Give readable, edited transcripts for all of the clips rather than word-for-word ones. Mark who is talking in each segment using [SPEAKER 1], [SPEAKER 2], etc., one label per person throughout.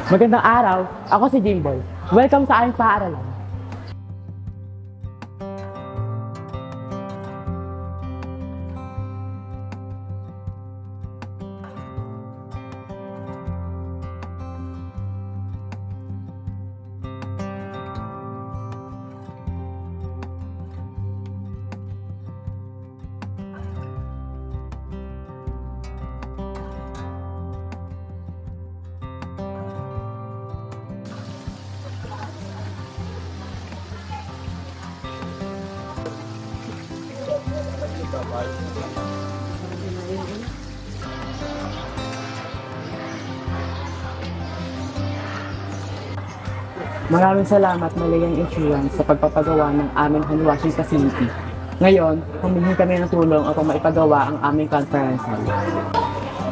[SPEAKER 1] Magandang araw, ako si Jimboy. Welcome sa aming paaralan. Maraming salamat Malayan Insurance sa pagpapagawa ng aming handwashing facility. Ngayon, humingi kami ng tulong upang maipagawa ang aming conference hall.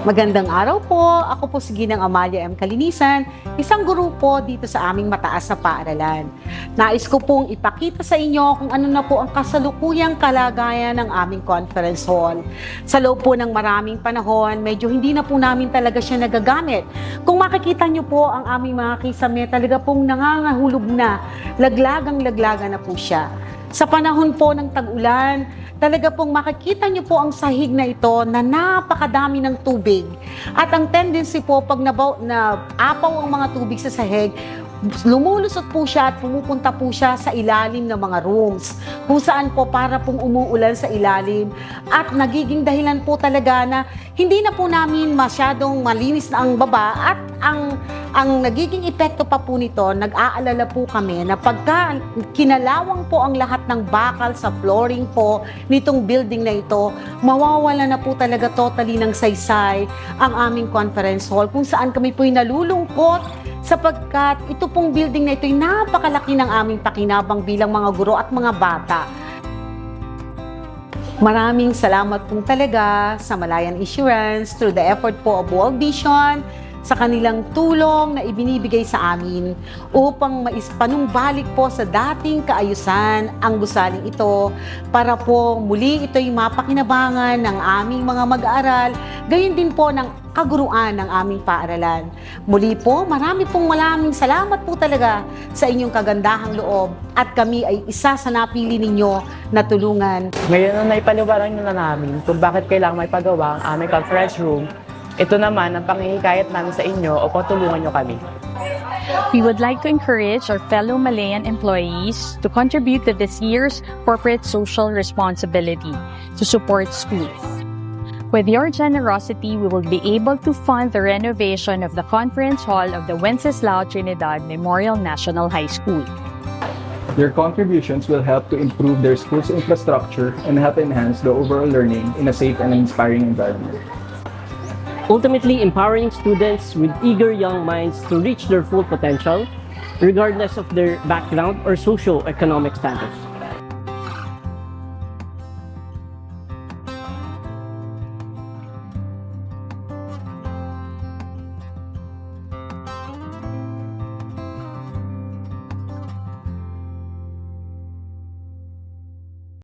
[SPEAKER 2] Magandang araw po. Ako po si Ginang Amalia M. Kalinisan, isang guro po dito sa aming mataas na paaralan. Nais ko pong ipakita sa inyo kung ano na po ang kasalukuyang kalagayan ng aming conference hall. Sa loob po ng maraming panahon, medyo hindi na po namin talaga siya nagagamit. Kung makikita nyo po ang aming mga kisame, talaga pong nangangahulog na, laglagang-laglaga na po siya. Sa panahon po ng tag-ulan, talaga pong makikita nyo po ang sahig na ito na napakadami ng tubig. At ang tendency po pag naapaw ang mga tubig sa sahig, lumulusot po siya at pumupunta po siya sa ilalim ng mga rooms kung saan po para pong umuulan sa ilalim at nagiging dahilan po talaga na hindi na po namin masyadong malinis na ang baba at ang nagiging epekto pa po nito, nag-aalala po kami na pagka kinalawang po ang lahat ng bakal sa flooring po nitong building na ito, mawawala na po talaga totally ng saysay ang aming conference hall kung saan kami po'y nalulungkot sapagkat ito pong building na ito ay napakalaki ng aming pakinabang bilang mga guro at mga bata. Maraming salamat po talaga sa Malayan Insurance through the effort po of World Vision sa kanilang tulong na ibinibigay sa amin upang maispanumbalik po sa dating kaayusan ang gusaling ito para po muli ito'y mapakinabangan ng aming mga mag-aaral, gayon din po ng kaguruan ng aming paaralan. Muli po, maraming salamat po talaga sa inyong kagandahang loob at kami ay isa sa napili ninyo na tulungan.
[SPEAKER 1] Ngayon na naipaliwanag na namin kung bakit kailangan may pagawa ang aming conference room, ito naman ang panghihikayat namin sa inyo upang tulungan nyo kami.
[SPEAKER 3] We would like to encourage our fellow Malayan employees to contribute to this year's corporate social responsibility to support schools. With your generosity, we will be able to fund the renovation of the conference hall of the Wenceslao Trinidad Memorial National High School.
[SPEAKER 4] Your contributions will help to improve their school's infrastructure and help enhance the overall learning in a safe and inspiring environment.
[SPEAKER 5] Ultimately empowering students with eager young minds to reach their full potential, regardless of their background or socio-economic status.